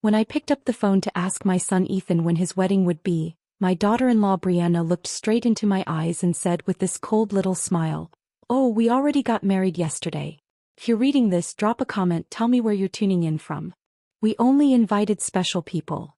When I picked up the phone to ask my son Ethan when his wedding would be, my daughter-in-law Brianna looked straight into my eyes and said with this cold little smile, "Oh, we already got married yesterday. If you're reading this, drop a comment, tell me where you're tuning in from. We only invited special people."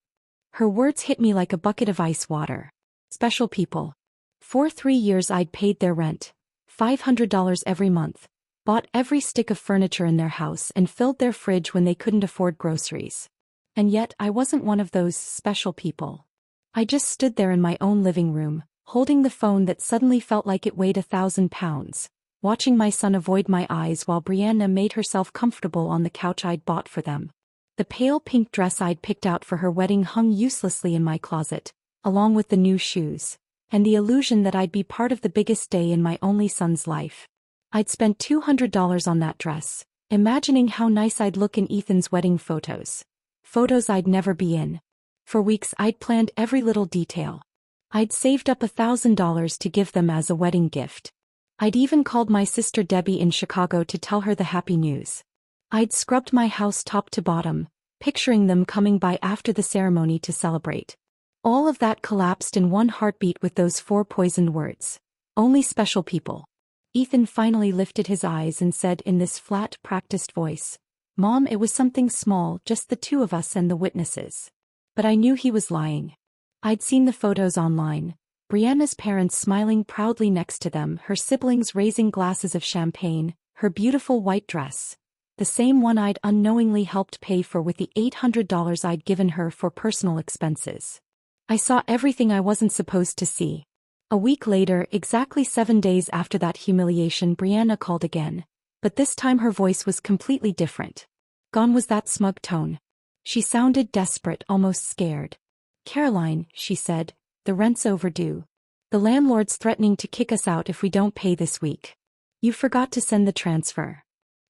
Her words hit me like a bucket of ice water. Special people. For 3 years I'd paid their rent, $500 every month, bought every stick of furniture in their house and filled their fridge when they couldn't afford groceries. And yet I wasn't one of those special people. I just stood there in my own living room, holding the phone that suddenly felt like it weighed 1,000 pounds, watching my son avoid my eyes while Brianna made herself comfortable on the couch I'd bought for them. The pale pink dress I'd picked out for her wedding hung uselessly in my closet, along with the new shoes, and the illusion that I'd be part of the biggest day in my only son's life. I'd spent $200 on that dress, imagining how nice I'd look in Ethan's wedding photos. Photos I'd never be in. For weeks I'd planned every little detail. I'd saved up $1,000 to give them as a wedding gift. I'd even called my sister Debbie in Chicago to tell her the happy news. I'd scrubbed my house top to bottom, picturing them coming by after the ceremony to celebrate. All of that collapsed in one heartbeat with those 4 poisoned words. Only special people. Ethan finally lifted his eyes and said in this flat, practiced voice, "Mom, it was something small, just the 2 of us and the witnesses." But I knew he was lying. I'd seen the photos online. Brianna's parents smiling proudly next to them, her siblings raising glasses of champagne, her beautiful white dress. The same one I'd unknowingly helped pay for with the $800 I'd given her for personal expenses. I saw everything I wasn't supposed to see. A week later, exactly 7 days after that humiliation, Brianna called again. But this time her voice was completely different. Gone was that smug tone. She sounded desperate, almost scared. "Caroline," she said, "the rent's overdue. The landlord's threatening to kick us out if we don't pay this week. You forgot to send the transfer."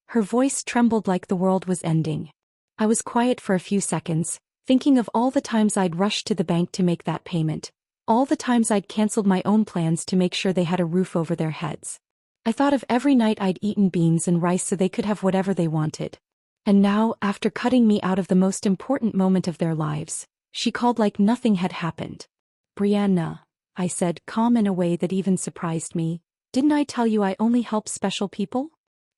Her voice trembled like the world was ending. I was quiet for a few seconds, thinking of all the times I'd rushed to the bank to make that payment, all the times I'd canceled my own plans to make sure they had a roof over their heads. I thought of every night I'd eaten beans and rice so they could have whatever they wanted. And now, after cutting me out of the most important moment of their lives, she called like nothing had happened. "Brianna," I said, calm in a way that even surprised me, "didn't I tell you I only help special people?"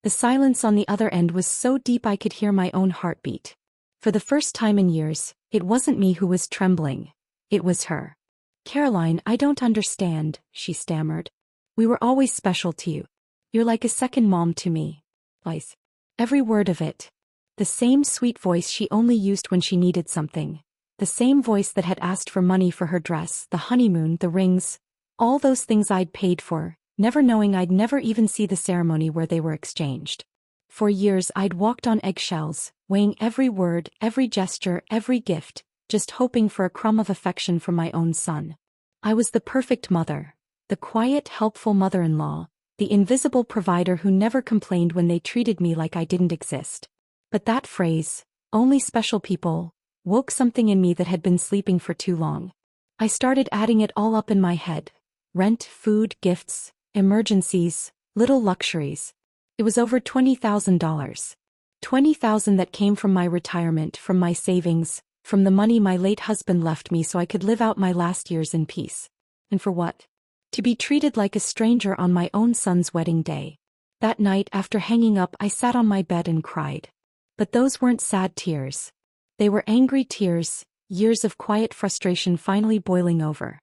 The silence on the other end was so deep I could hear my own heartbeat. For the first time in years, it wasn't me who was trembling. It was her. "Caroline, I don't understand," she stammered. "We were always special to you. You're like a second mom to me." Twice. Every word of it. The same sweet voice she only used when she needed something. The same voice that had asked for money for her dress, the honeymoon, the rings, all those things I'd paid for, never knowing I'd never even see the ceremony where they were exchanged. For years I'd walked on eggshells, weighing every word, every gesture, every gift, just hoping for a crumb of affection from my own son. I was the perfect mother, the quiet, helpful mother-in-law, the invisible provider who never complained when they treated me like I didn't exist. But that phrase, "only special people," woke something in me that had been sleeping for too long. I started adding it all up in my head. Rent, food, gifts, emergencies, little luxuries. It was over $20,000. $20,000 that came from my retirement, from my savings, from the money my late husband left me so I could live out my last years in peace. And for what? To be treated like a stranger on my own son's wedding day. That night after hanging up, I sat on my bed and cried. But those weren't sad tears. They were angry tears, years of quiet frustration finally boiling over.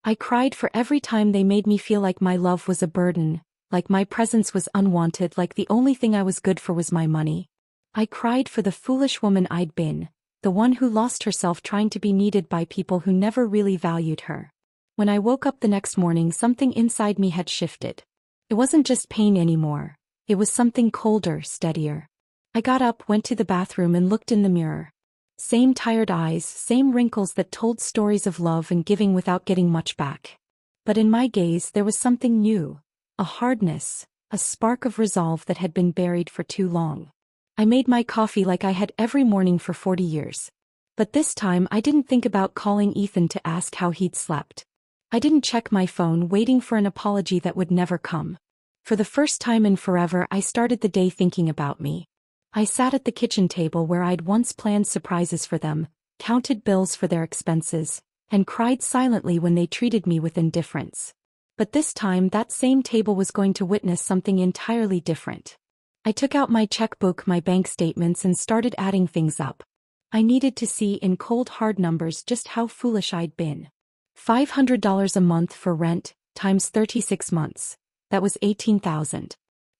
I cried for every time they made me feel like my love was a burden, like my presence was unwanted, like the only thing I was good for was my money. I cried for the foolish woman I'd been, the one who lost herself trying to be needed by people who never really valued her. When I woke up the next morning, something inside me had shifted. It wasn't just pain anymore. It was something colder, steadier. I got up, went to the bathroom and looked in the mirror. Same tired eyes, same wrinkles that told stories of love and giving without getting much back. But in my gaze there was something new, a hardness, a spark of resolve that had been buried for too long. I made my coffee like I had every morning for 40 years. But this time I didn't think about calling Ethan to ask how he'd slept. I didn't check my phone, waiting for an apology that would never come. For the first time in forever, I started the day thinking about me. I sat at the kitchen table where I'd once planned surprises for them, counted bills for their expenses, and cried silently when they treated me with indifference. But this time that same table was going to witness something entirely different. I took out my checkbook, my bank statements, and started adding things up. I needed to see in cold hard numbers just how foolish I'd been. $500 a month for rent, times 36 months. That was $18,000.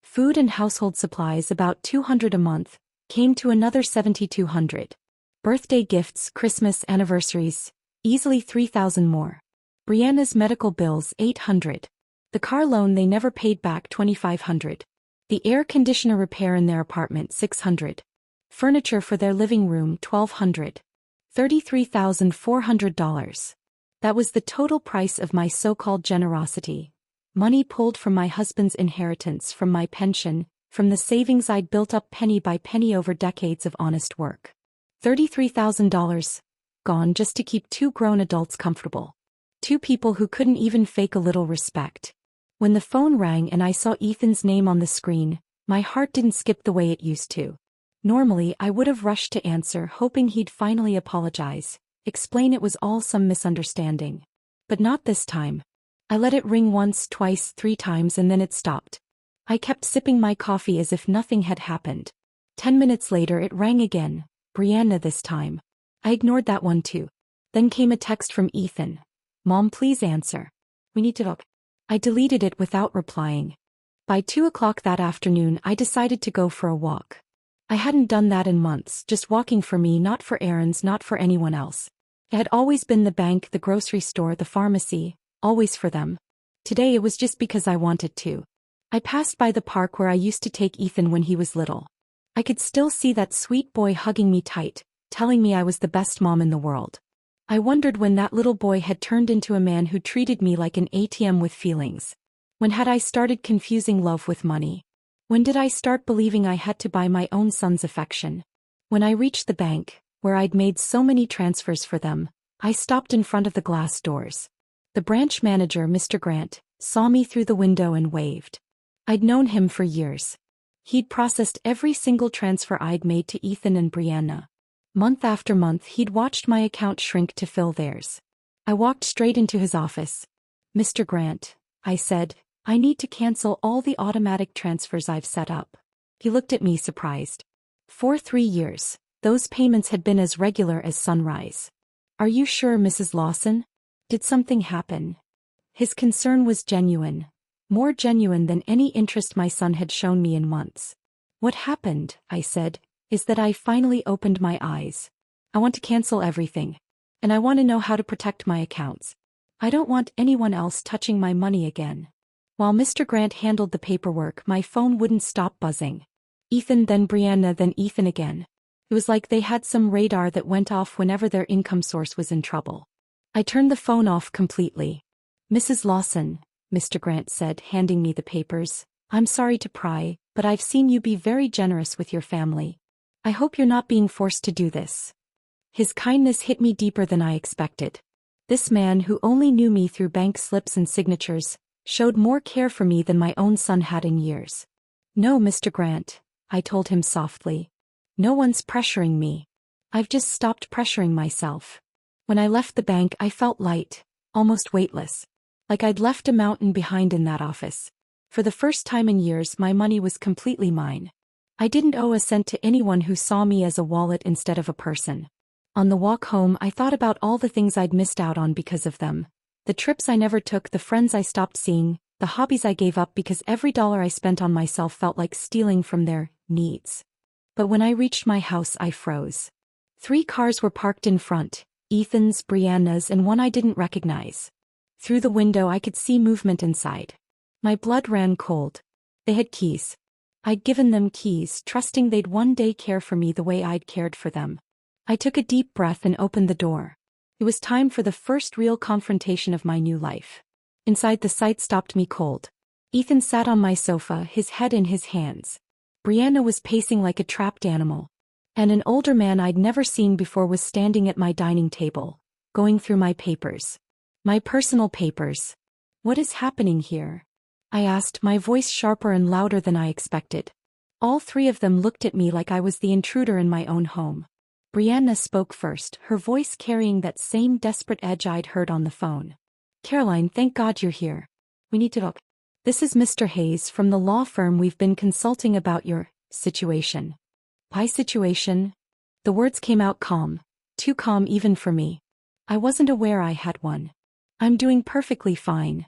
Food and household supplies about $200 a month, came to another $7,200. Birthday gifts, Christmas, anniversaries, easily $3,000 more. Brianna's medical bills, $800. The car loan they never paid back, $2,500. The air conditioner repair in their apartment, $600. Furniture for their living room, $1,200. $33,400. That was the total price of my so-called generosity. Money pulled from my husband's inheritance, from my pension, from the savings I'd built up penny by penny over decades of honest work. $33,000. Gone just to keep two grown adults comfortable. Two people who couldn't even fake a little respect. When the phone rang and I saw Ethan's name on the screen, my heart didn't skip the way it used to. Normally, I would have rushed to answer, hoping he'd finally apologize, explain it was all some misunderstanding. But not this time. I let it ring once, twice, 3 times, and then it stopped. I kept sipping my coffee as if nothing had happened. 10 minutes later it rang again, Brianna this time. I ignored that one too. Then came a text from Ethan. Mom, please answer. We need to talk. I deleted it without replying. By 2 o'clock that afternoon I decided to go for a walk. I hadn't done that in months, just walking for me, not for errands, not for anyone else. It had always been the bank, the grocery store, the pharmacy, always for them. Today it was just because I wanted to. I passed by the park where I used to take Ethan when he was little. I could still see that sweet boy hugging me tight, telling me I was the best mom in the world. I wondered when that little boy had turned into a man who treated me like an ATM with feelings. When had I started confusing love with money? When did I start believing I had to buy my own son's affection? When I reached the bank, where I'd made so many transfers for them, I stopped in front of the glass doors. The branch manager, Mr. Grant, saw me through the window and waved. I'd known him for years. He'd processed every single transfer I'd made to Ethan and Brianna. Month after month he'd watched my account shrink to fill theirs. I walked straight into his office. Mr. Grant, I said, I need to cancel all the automatic transfers I've set up. He looked at me surprised. For 3 years, those payments had been as regular as sunrise. Are you sure, Mrs. Lawson? Did something happen? His concern was genuine. More genuine than any interest my son had shown me in months. What happened, I said, is that I finally opened my eyes. I want to cancel everything. And I want to know how to protect my accounts. I don't want anyone else touching my money again. While Mr. Grant handled the paperwork, my phone wouldn't stop buzzing. Ethan, then Brianna, then Ethan again. It was like they had some radar that went off whenever their income source was in trouble. I turned the phone off completely. Mrs. Lawson, Mr. Grant said, handing me the papers, I'm sorry to pry, but I've seen you be very generous with your family. I hope you're not being forced to do this. His kindness hit me deeper than I expected. This man, who only knew me through bank slips and signatures, showed more care for me than my own son had in years. No, Mr. Grant, I told him softly. No one's pressuring me. I've just stopped pressuring myself. When I left the bank I felt light, almost weightless. Like I'd left a mountain behind in that office. For the first time in years my money was completely mine. I didn't owe a cent to anyone who saw me as a wallet instead of a person. On the walk home I thought about all the things I'd missed out on because of them. The trips I never took, the friends I stopped seeing, the hobbies I gave up because every dollar I spent on myself felt like stealing from their needs. But when I reached my house I froze. 3 cars were parked in front, Ethan's, Brianna's, and one I didn't recognize. Through the window I could see movement inside. My blood ran cold. They had keys. I'd given them keys, trusting they'd one day care for me the way I'd cared for them. I took a deep breath and opened the door. It was time for the first real confrontation of my new life. Inside the sight stopped me cold. Ethan sat on my sofa, his head in his hands. Brianna was pacing like a trapped animal. And an older man I'd never seen before was standing at my dining table, going through my papers. My personal papers. What is happening here? I asked, my voice sharper and louder than I expected. All 3 of them looked at me like I was the intruder in my own home. Brianna spoke first, her voice carrying that same desperate edge I'd heard on the phone. Caroline, thank God you're here. We need to talk. This is Mr. Hayes from the law firm we've been consulting about your situation. My situation? The words came out calm, too calm even for me. I wasn't aware I had one. I'm doing perfectly fine.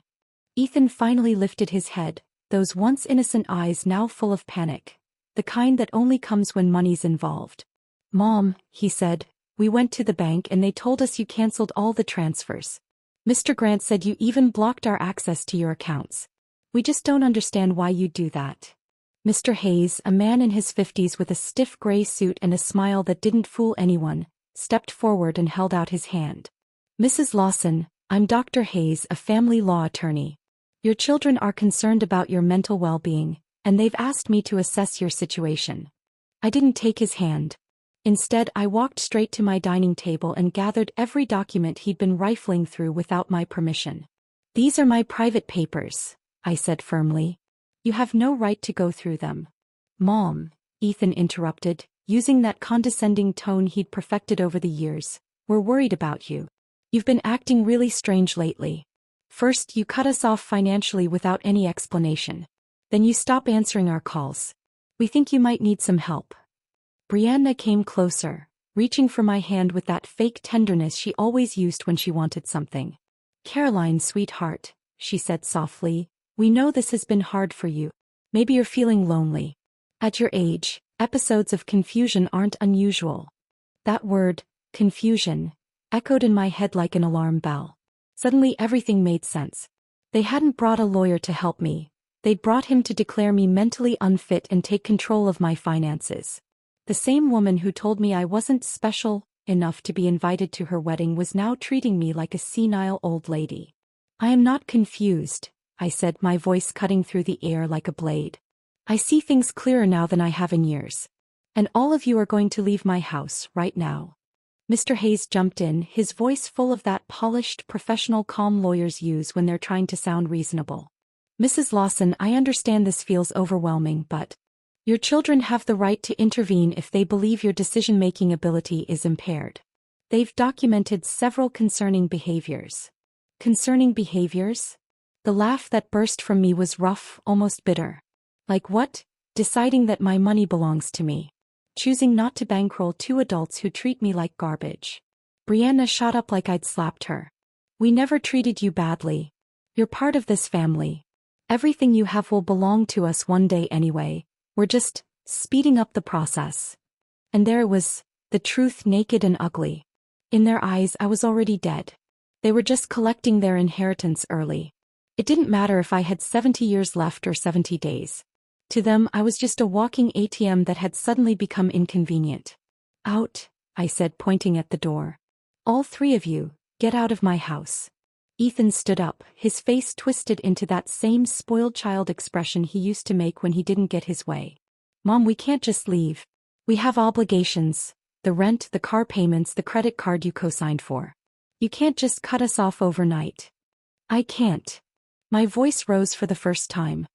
Ethan finally lifted his head, those once innocent eyes now full of panic, the kind that only comes when money's involved. Mom, he said, we went to the bank and they told us you canceled all the transfers. Mr. Grant said you even blocked our access to your accounts. We just don't understand why you'd do that. Mr. Hayes, a man in his 50s with a stiff gray suit and a smile that didn't fool anyone, stepped forward and held out his hand. Mrs. Lawson, I'm Dr. Hayes, a family law attorney. Your children are concerned about your mental well-being, and they've asked me to assess your situation. I didn't take his hand. Instead, I walked straight to my dining table and gathered every document he'd been rifling through without my permission. These are my private papers, I said firmly. You have no right to go through them. Mom, Ethan interrupted, using that condescending tone he'd perfected over the years. We're worried about you. You've been acting really strange lately. First, you cut us off financially without any explanation. Then you stop answering our calls. We think you might need some help. Brianna came closer, reaching for my hand with that fake tenderness she always used when she wanted something. Caroline, sweetheart, she said softly, we know this has been hard for you. Maybe you're feeling lonely. At your age, episodes of confusion aren't unusual. That word, confusion, echoed in my head like an alarm bell. Suddenly everything made sense. They hadn't brought a lawyer to help me. They'd brought him to declare me mentally unfit and take control of my finances. The same woman who told me I wasn't special enough to be invited to her wedding was now treating me like a senile old lady. I am not confused, I said, my voice cutting through the air like a blade. I see things clearer now than I have in years. And all of you are going to leave my house right now. Mr. Hayes jumped in, his voice full of that polished, professional calm lawyers use when they're trying to sound reasonable. Mrs. Lawson, I understand this feels overwhelming, but your children have the right to intervene if they believe your decision-making ability is impaired. They've documented several concerning behaviors. Concerning behaviors? The laugh that burst from me was rough, almost bitter. Like what? Deciding that my money belongs to me. Choosing not to bankroll two adults who treat me like garbage. Brianna shot up like I'd slapped her. We never treated you badly. You're part of this family. Everything you have will belong to us one day anyway. We're just speeding up the process. And there it was, the truth naked and ugly. In their eyes, I was already dead. They were just collecting their inheritance early. It didn't matter if I had 70 years left or 70 days. To them, I was just a walking ATM that had suddenly become inconvenient. Out, I said, pointing at the door. All three of you, get out of my house. Ethan stood up, his face twisted into that same spoiled child expression he used to make when he didn't get his way. Mom, we can't just leave. We have obligations, the rent, the car payments, the credit card you co-signed for. You can't just cut us off overnight. I can't. My voice rose for the first time.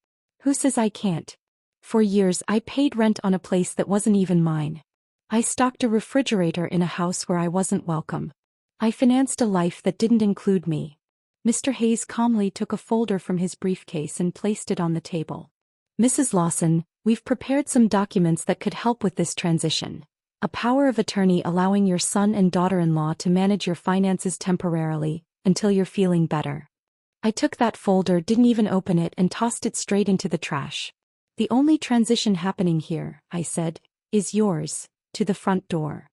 Who says I can't? For years I paid rent on a place that wasn't even mine. I stocked a refrigerator in a house where I wasn't welcome. I financed a life that didn't include me. Mr. Hayes calmly took a folder from his briefcase and placed it on the table. Mrs. Lawson, we've prepared some documents that could help with this transition. A power of attorney allowing your son and daughter-in-law to manage your finances temporarily, until you're feeling better. I took that folder, didn't even open it, and tossed it straight into the trash. The only transition happening here, I said, is yours, to the front door.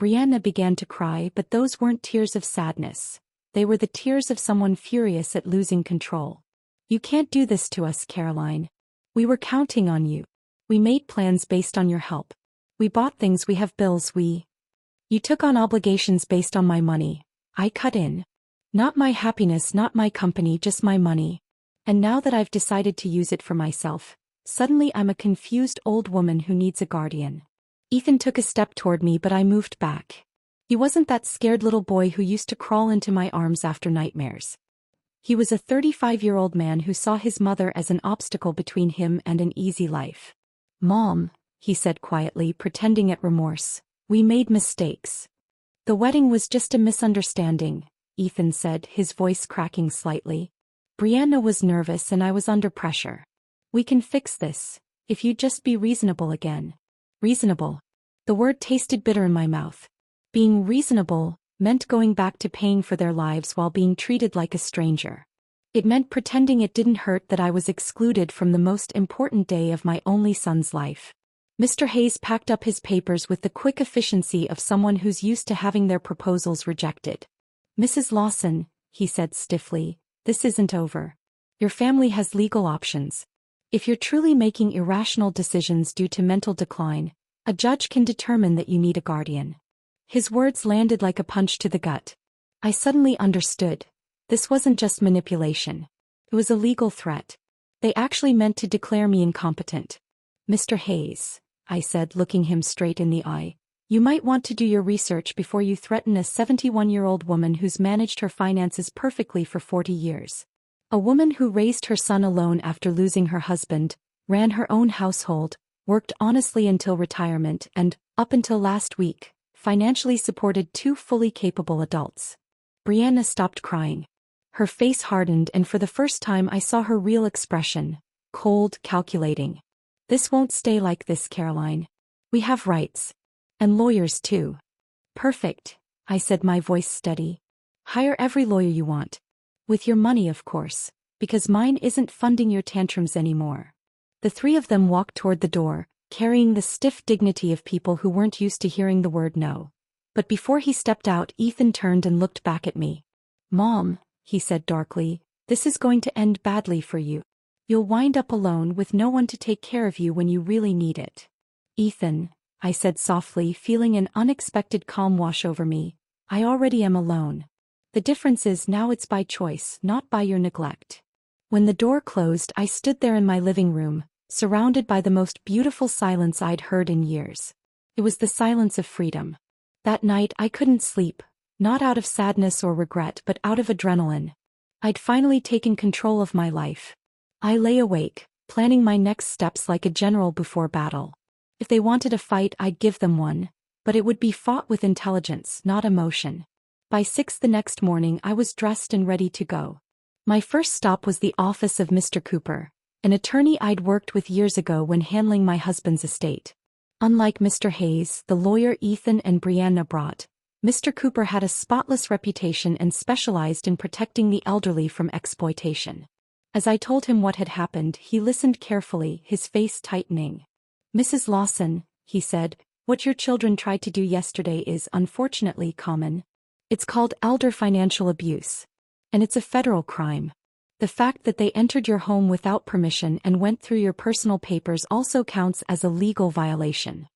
Brianna began to cry, but those weren't tears of sadness. They were the tears of someone furious at losing control. You can't do this to us, Caroline. We were counting on you. We made plans based on your help. We bought things, we have bills, You took on obligations based on my money. I cut in. Not my happiness, not my company, just my money. And now that I've decided to use it for myself, suddenly I'm a confused old woman who needs a guardian. Ethan took a step toward me, but I moved back. He wasn't that scared little boy who used to crawl into my arms after nightmares. He was a 35-year-old man who saw his mother as an obstacle between him and an easy life. Mom, he said quietly, pretending at remorse, We made mistakes. The wedding was just a misunderstanding, Ethan said, his voice cracking slightly. Brianna was nervous and I was under pressure. We can fix this, if you just be reasonable again. Reasonable. The word tasted bitter in my mouth. Being reasonable meant going back to paying for their lives while being treated like a stranger. It meant pretending it didn't hurt that I was excluded from the most important day of my only son's life. Mr. Hayes packed up his papers with the quick efficiency of someone who's used to having their proposals rejected. Mrs. Lawson, he said stiffly, this isn't over. Your family has legal options. If you're truly making irrational decisions due to mental decline, a judge can determine that you need a guardian. His words landed like a punch to the gut. I suddenly understood. This wasn't just manipulation. It was a legal threat. They actually meant to declare me incompetent. Mr. Hayes, I said, looking him straight in the eye, you might want to do your research before you threaten a 71-year-old woman who's managed her finances perfectly for 40 years. A woman who raised her son alone after losing her husband, ran her own household, worked honestly until retirement and, up until last week, financially supported 2 fully capable adults. Brianna stopped crying. Her face hardened and for the first time I saw her real expression, cold, calculating. This won't stay like this, Caroline. We have rights. And lawyers too. Perfect, I said, my voice steady. Hire every lawyer you want. With your money, of course, because mine isn't funding your tantrums anymore. The 3 of them walked toward the door, carrying the stiff dignity of people who weren't used to hearing the word no. But before he stepped out, Ethan turned and looked back at me. Mom, he said darkly, this is going to end badly for you. You'll wind up alone with no one to take care of you when you really need it. Ethan, I said softly, feeling an unexpected calm wash over me, I already am alone. The difference is now it's by choice, not by your neglect. When the door closed, I stood there in my living room, surrounded by the most beautiful silence I'd heard in years. It was the silence of freedom. That night I couldn't sleep, not out of sadness or regret but out of adrenaline. I'd finally taken control of my life. I lay awake, planning my next steps like a general before battle. If they wanted a fight, I'd give them one, but it would be fought with intelligence, not emotion. By 6 the next morning I was dressed and ready to go. My first stop was the office of Mr. Cooper, an attorney I'd worked with years ago when handling my husband's estate. Unlike Mr. Hayes, the lawyer Ethan and Brianna brought, Mr. Cooper had a spotless reputation and specialized in protecting the elderly from exploitation. As I told him what had happened, he listened carefully, his face tightening. Mrs. Lawson, he said, what your children tried to do yesterday is unfortunately common. It's called elder financial abuse. And it's a federal crime. The fact that they entered your home without permission and went through your personal papers also counts as a legal violation.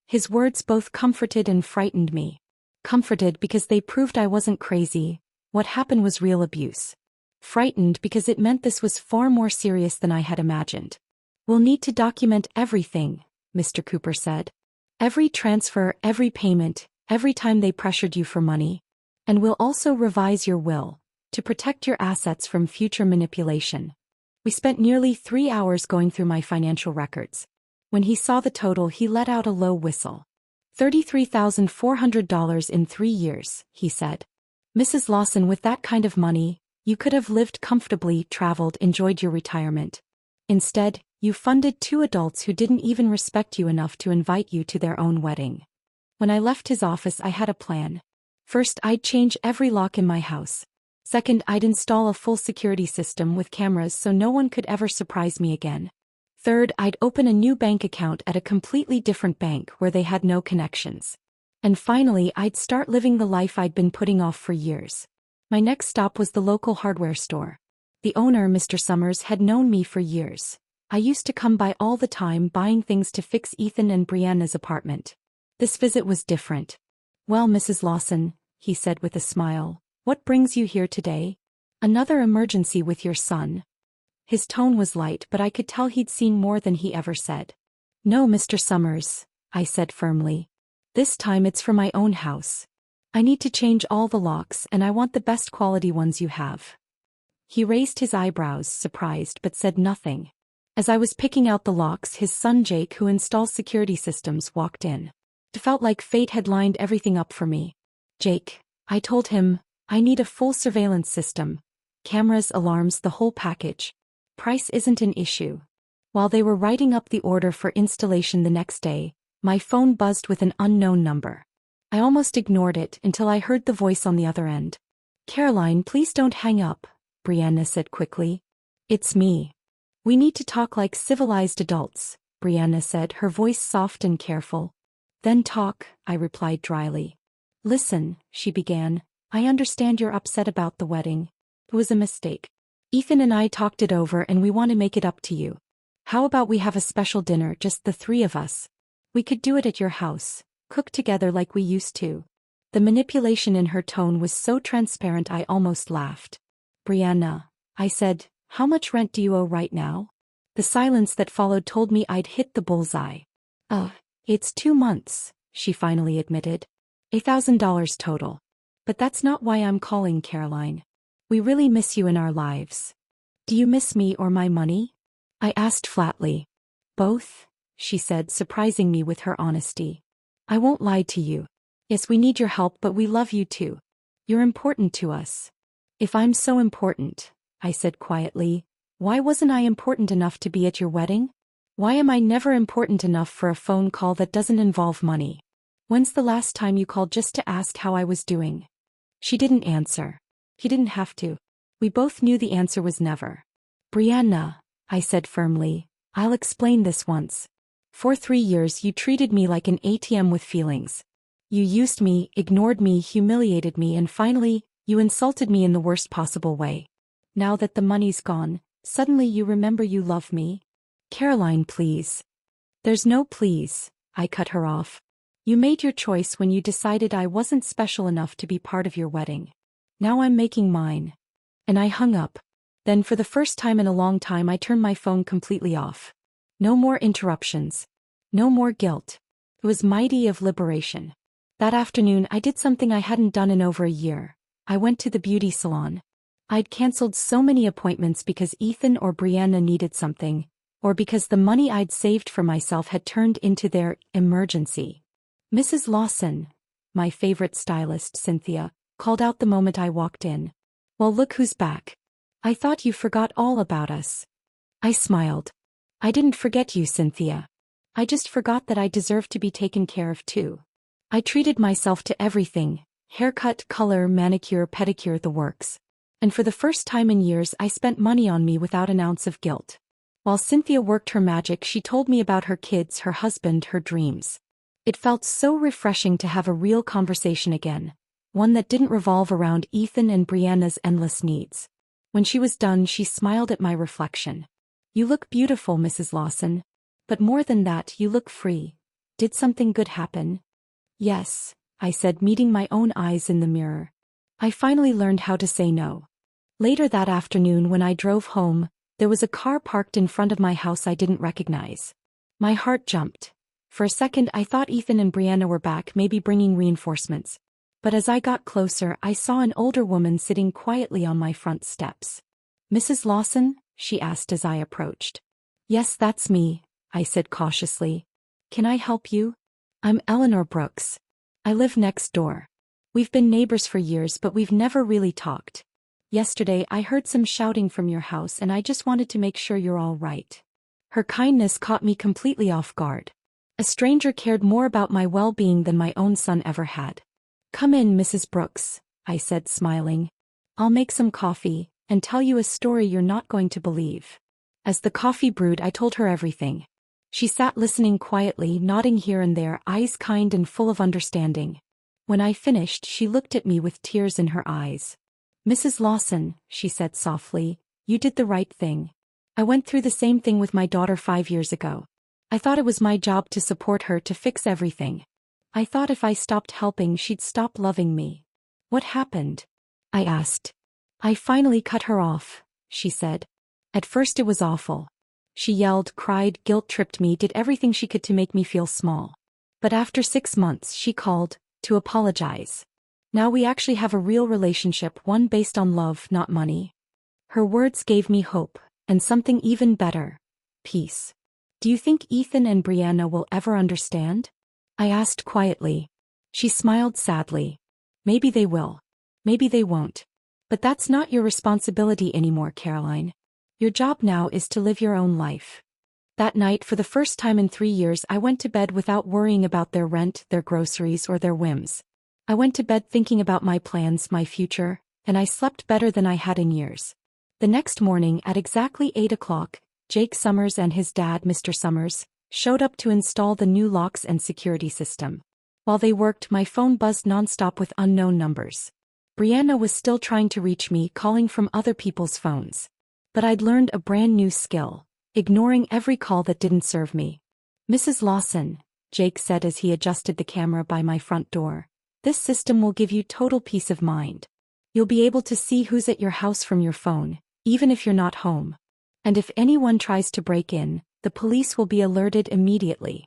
His words both comforted and frightened me. Comforted because they proved I wasn't crazy. What happened was real abuse. Frightened because it meant this was far more serious than I had imagined. We'll need to document everything, Mr. Cooper said. Every transfer, every payment, every time they pressured you for money. And we'll also revise your will, to protect your assets from future manipulation. We spent nearly 3 hours going through my financial records. When he saw the total, he let out a low whistle. $33,400 in 3 years, he said. Mrs. Lawson, with that kind of money, you could have lived comfortably, traveled, enjoyed your retirement. Instead, you funded 2 adults who didn't even respect you enough to invite you to their own wedding. When I left his office, I had a plan. First, I'd change every lock in my house. Second, I'd install a full security system with cameras so no one could ever surprise me again. Third, I'd open a new bank account at a completely different bank where they had no connections. And finally, I'd start living the life I'd been putting off for years. My next stop was the local hardware store. The owner, Mr. Summers, had known me for years. I used to come by all the time buying things to fix Ethan and Brianna's apartment. This visit was different. Well, Mrs. Lawson, he said with a smile, what brings you here today? Another emergency with your son. His tone was light, but I could tell he'd seen more than he ever said. No, Mr. Summers, I said firmly. This time it's for my own house. I need to change all the locks and I want the best quality ones you have. He raised his eyebrows, surprised, but said nothing. As I was picking out the locks, his son Jake, who installs security systems, walked in. It felt like fate had lined everything up for me. Jake, I told him, I need a full surveillance system. Cameras, alarms, the whole package. Price isn't an issue. While they were writing up the order for installation the next day, my phone buzzed with an unknown number. I almost ignored it until I heard the voice on the other end. Caroline, please don't hang up, Brianna said quickly. It's me. We need to talk like civilized adults, Brianna said, her voice soft and careful. Then talk, I replied dryly. Listen, she began, I understand you're upset about the wedding. It was a mistake. Ethan and I talked it over and we want to make it up to you. How about we have a special dinner, just the three of us? We could do it at your house, cook together like we used to. The manipulation in her tone was so transparent I almost laughed. Brianna, I said, how much rent do you owe right now? The silence that followed told me I'd hit the bullseye. It's 2 months, she finally admitted. $1,000 total. But that's not why I'm calling, Caroline. We really miss you in our lives. Do you miss me or my money? I asked flatly. Both, she said, surprising me with her honesty. I won't lie to you. Yes, we need your help, but we love you too. You're important to us. If I'm so important, I said quietly, why wasn't I important enough to be at your wedding? Why am I never important enough for a phone call that doesn't involve money? When's the last time you called just to ask how I was doing? She didn't answer. He didn't have to. We both knew the answer was never. Brianna, I said firmly, I'll explain this once. For 3 years you treated me like an ATM with feelings. You used me, ignored me, humiliated me, and finally, you insulted me in the worst possible way. Now that the money's gone, suddenly you remember you love me? Caroline, please. There's no please, I cut her off. You made your choice when you decided I wasn't special enough to be part of your wedding. Now I'm making mine. And I hung up. Then for the first time in a long time I turned my phone completely off. No more interruptions. No more guilt. It was mighty of liberation. That afternoon I did something I hadn't done in over a year. I went to the beauty salon. I'd cancelled so many appointments because Ethan or Brianna needed something, or because the money I'd saved for myself had turned into their emergency. Mrs. Lawson, my favorite stylist, Cynthia, called out the moment I walked in. Well, look who's back. I thought you forgot all about us. I smiled. I didn't forget you, Cynthia. I just forgot that I deserved to be taken care of too. I treated myself to everything, haircut, color, manicure, pedicure, the works. And for the first time in years I spent money on me without an ounce of guilt. While Cynthia worked her magic, she told me about her kids, her husband, her dreams. It felt so refreshing to have a real conversation again, one that didn't revolve around Ethan and Brianna's endless needs. When she was done, she smiled at my reflection. You look beautiful, Mrs. Lawson. But more than that, you look free. Did something good happen? Yes, I said, meeting my own eyes in the mirror. I finally learned how to say no. Later that afternoon when I drove home, there was a car parked in front of my house I didn't recognize. My heart jumped. For a second I thought Ethan and Brianna were back, maybe bringing reinforcements. But as I got closer, I saw an older woman sitting quietly on my front steps. Mrs. Lawson? She asked as I approached. Yes, that's me, I said cautiously. Can I help you? I'm Eleanor Brooks. I live next door. We've been neighbors for years, but we've never really talked. Yesterday I heard some shouting from your house and I just wanted to make sure you're all right. Her kindness caught me completely off guard. A stranger cared more about my well-being than my own son ever had. Come in, Mrs. Brooks, I said, smiling. I'll make some coffee and tell you a story you're not going to believe. As the coffee brewed, I told her everything. She sat listening quietly, nodding here and there, eyes kind and full of understanding. When I finished, she looked at me with tears in her eyes. Mrs. Lawson, she said softly, you did the right thing. I went through the same thing with my daughter 5 years ago. I thought it was my job to support her, to fix everything. I thought if I stopped helping, she'd stop loving me. What happened? I asked. I finally cut her off, she said. At first it was awful. She yelled, cried, guilt-tripped me, did everything she could to make me feel small. But after 6 months, she called to apologize. Now we actually have a real relationship, one based on love, not money. Her words gave me hope, and something even better, peace. Do you think Ethan and Brianna will ever understand? I asked quietly. She smiled sadly. Maybe they will. Maybe they won't. But that's not your responsibility anymore, Caroline. Your job now is to live your own life. That night, for the first time in 3 years, I went to bed without worrying about their rent, their groceries, or their whims. I went to bed thinking about my plans, my future, and I slept better than I had in years. The next morning, at exactly 8 o'clock, Jake Summers and his dad, Mr. Summers, showed up to install the new locks and security system. While they worked, my phone buzzed nonstop with unknown numbers. Brianna was still trying to reach me, calling from other people's phones. But I'd learned a brand new skill: ignoring every call that didn't serve me. "Mrs. Lawson," Jake said as he adjusted the camera by my front door, "this system will give you total peace of mind. You'll be able to see who's at your house from your phone, even if you're not home. And if anyone tries to break in, the police will be alerted immediately."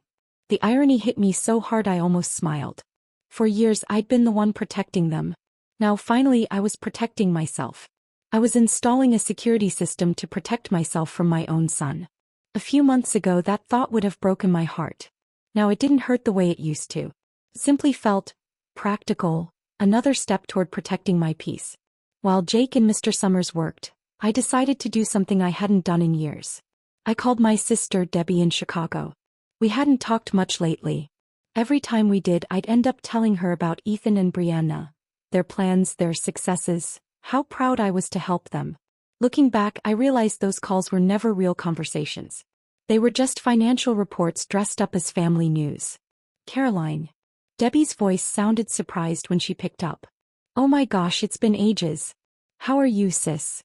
The irony hit me so hard I almost smiled. For years I'd been the one protecting them. Now finally I was protecting myself. I was installing a security system to protect myself from my own son. A few months ago that thought would have broken my heart. Now it didn't hurt the way it used to. It simply felt practical, another step toward protecting my peace. While Jake and Mr. Summers worked, I decided to do something I hadn't done in years. I called my sister Debbie in Chicago. We hadn't talked much lately. Every time we did, I'd end up telling her about Ethan and Brianna, their plans, their successes, how proud I was to help them. Looking back, I realized those calls were never real conversations. They were just financial reports dressed up as family news. "Caroline." Debbie's voice sounded surprised when she picked up. "Oh my gosh, it's been ages. How are you, sis?"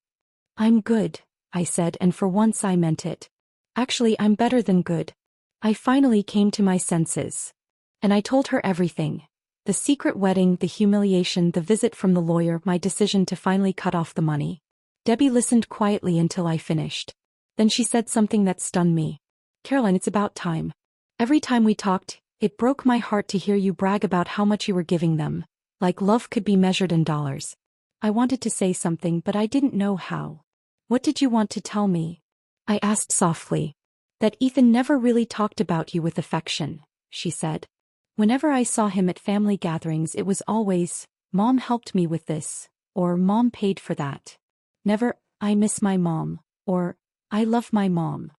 "I'm good," I said, and for once I meant it. "Actually, I'm better than good." I finally came to my senses. And I told her everything. The secret wedding, the humiliation, the visit from the lawyer, my decision to finally cut off the money. Debbie listened quietly until I finished. Then she said something that stunned me. "Caroline, it's about time. Every time we talked, it broke my heart to hear you brag about how much you were giving them, like love could be measured in dollars." I wanted to say something, but I didn't know how. "What did you want to tell me?" I asked softly. "That Ethan never really talked about you with affection," she said. "Whenever I saw him at family gatherings, it was always, 'Mom helped me with this,' or 'Mom paid for that.' Never, 'I miss my mom,' or 'I love my mom.'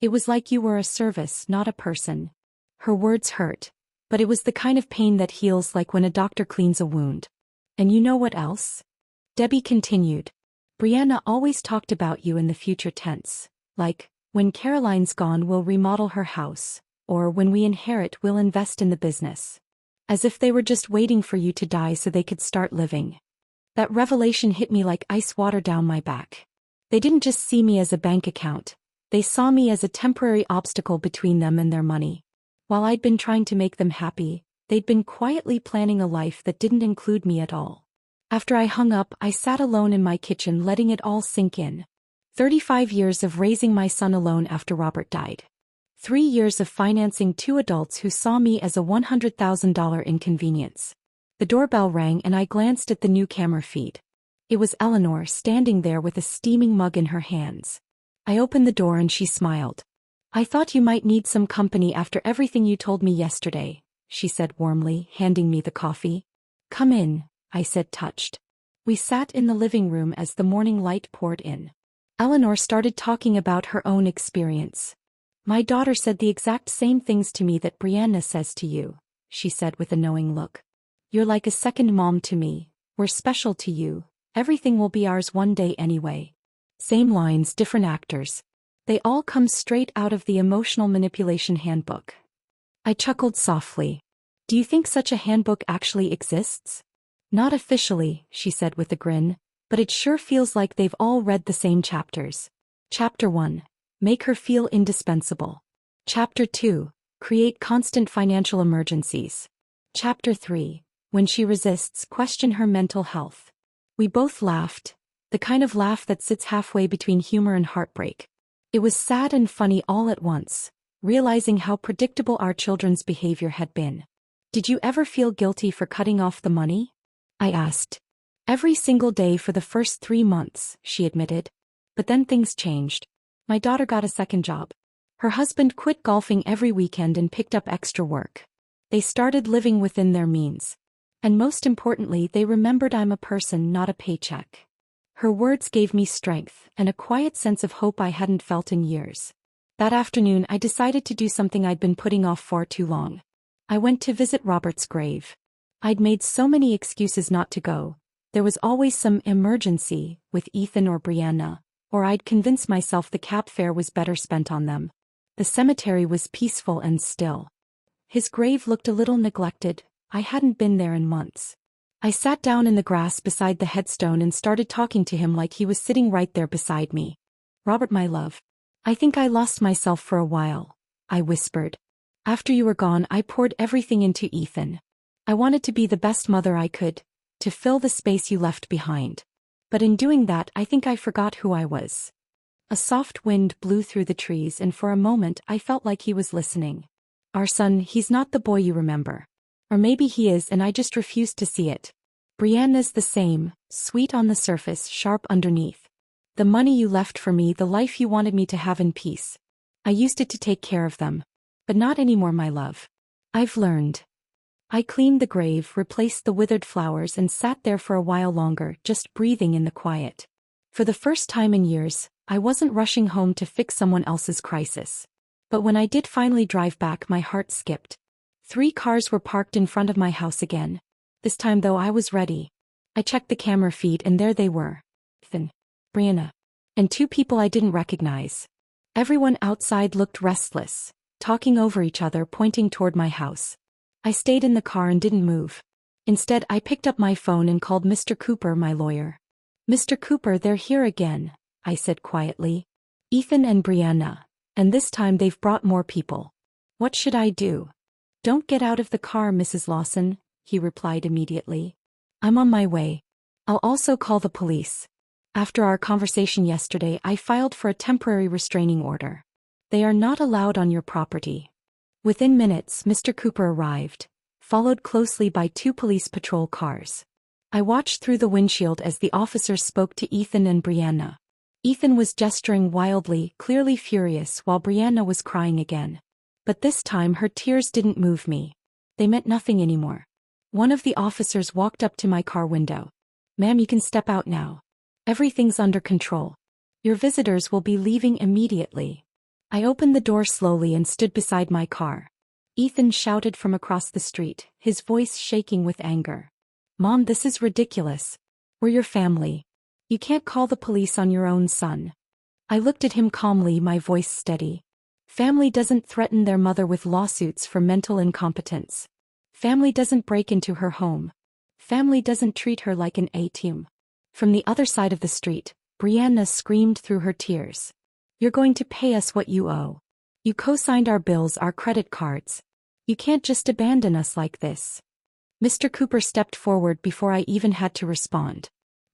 It was like you were a service, not a person." Her words hurt, but it was the kind of pain that heals, like when a doctor cleans a wound. "And you know what else?" Debbie continued. "Brianna always talked about you in the future tense, like, 'When Caroline's gone, we'll remodel her house,' or 'When we inherit, we'll invest in the business.' As if they were just waiting for you to die so they could start living." That revelation hit me like ice water down my back. They didn't just see me as a bank account. They saw me as a temporary obstacle between them and their money. While I'd been trying to make them happy, they'd been quietly planning a life that didn't include me at all. After I hung up, I sat alone in my kitchen letting it all sink in. 35 years of raising my son alone after Robert died. 3 years of financing 2 adults who saw me as a $100,000 inconvenience. The doorbell rang and I glanced at the new camera feed. It was Eleanor standing there with a steaming mug in her hands. I opened the door and she smiled. "I thought you might need some company after everything you told me yesterday," she said warmly, handing me the coffee. "Come in," I said, touched. We sat in the living room as the morning light poured in. Eleanor started talking about her own experience. "My daughter said the exact same things to me that Brianna says to you," she said with a knowing look. "You're like a second mom to me. We're special to you. Everything will be ours one day anyway." Same lines, different actors. They all come straight out of the Emotional Manipulation Handbook. I chuckled softly. "Do you think such a handbook actually exists?" "Not officially," she said with a grin, "but it sure feels like they've all read the same chapters. Chapter 1. Make her feel indispensable. Chapter 2. Create constant financial emergencies. Chapter 3. When she resists, question her mental health." We both laughed, the kind of laugh that sits halfway between humor and heartbreak. It was sad and funny all at once, realizing how predictable our children's behavior had been. "Did you ever feel guilty for cutting off the money?" I asked. "Every single day for the first 3 months," she admitted. "But then things changed. My daughter got a second job. Her husband quit golfing every weekend and picked up extra work. They started living within their means. And most importantly, they remembered I'm a person, not a paycheck. Her words gave me strength and a quiet sense of hope I hadn't felt in years. That afternoon I decided to do something I'd been putting off far too long. I went to visit Robert's grave. I'd made so many excuses not to go. There was always some emergency with Ethan or Brianna, or I'd convince myself the cab fare was better spent on them. The cemetery was peaceful and still. His grave looked a little neglected. I hadn't been there in months. I sat down in the grass beside the headstone and started talking to him like he was sitting right there beside me. "Robert, my love. I think I lost myself for a while," I whispered. "After you were gone, I poured everything into Ethan. I wanted to be the best mother I could, to fill the space you left behind. But in doing that, I think I forgot who I was." A soft wind blew through the trees, and for a moment I felt like he was listening. "Our son, he's not the boy you remember. Or maybe he is and I just refused to see it. Brianna's the same, sweet on the surface, sharp underneath. The money you left for me, the life you wanted me to have in peace. I used it to take care of them. But not anymore, my love. I've learned." I cleaned the grave, replaced the withered flowers, and sat there for a while longer, just breathing in the quiet. For the first time in years, I wasn't rushing home to fix someone else's crisis. But when I did finally drive back, my heart skipped. 3 cars were parked in front of my house again. This time, though, I was ready. I checked the camera feed, and there they were. Ethan, Brianna, and 2 people I didn't recognize. Everyone outside looked restless, talking over each other, pointing toward my house. I stayed in the car and didn't move. Instead, I picked up my phone and called Mr. Cooper, my lawyer. "Mr. Cooper, they're here again," I said quietly. "Ethan and Brianna. And this time they've brought more people. What should I do?" "Don't get out of the car, Mrs. Lawson," he replied immediately. "I'm on my way. I'll also call the police. After our conversation yesterday, I filed for a temporary restraining order. They are not allowed on your property." Within minutes, Mr. Cooper arrived, followed closely by 2 police patrol cars. I watched through the windshield as the officers spoke to Ethan and Brianna. Ethan was gesturing wildly, clearly furious, while Brianna was crying again. But this time her tears didn't move me. They meant nothing anymore. One of the officers walked up to my car window. "Ma'am, you can step out now. Everything's under control. Your visitors will be leaving immediately." I opened the door slowly and stood beside my car. Ethan shouted from across the street, his voice shaking with anger. "Mom, this is ridiculous. We're your family. You can't call the police on your own son." I looked at him calmly, my voice steady. Family doesn't threaten their mother with lawsuits for mental incompetence. Family doesn't break into her home. Family doesn't treat her like an A-team. From the other side of the street, Brianna screamed through her tears. "You're going to pay us what you owe. You co-signed our bills, our credit cards. You can't just abandon us like this." Mr. Cooper stepped forward before I even had to respond.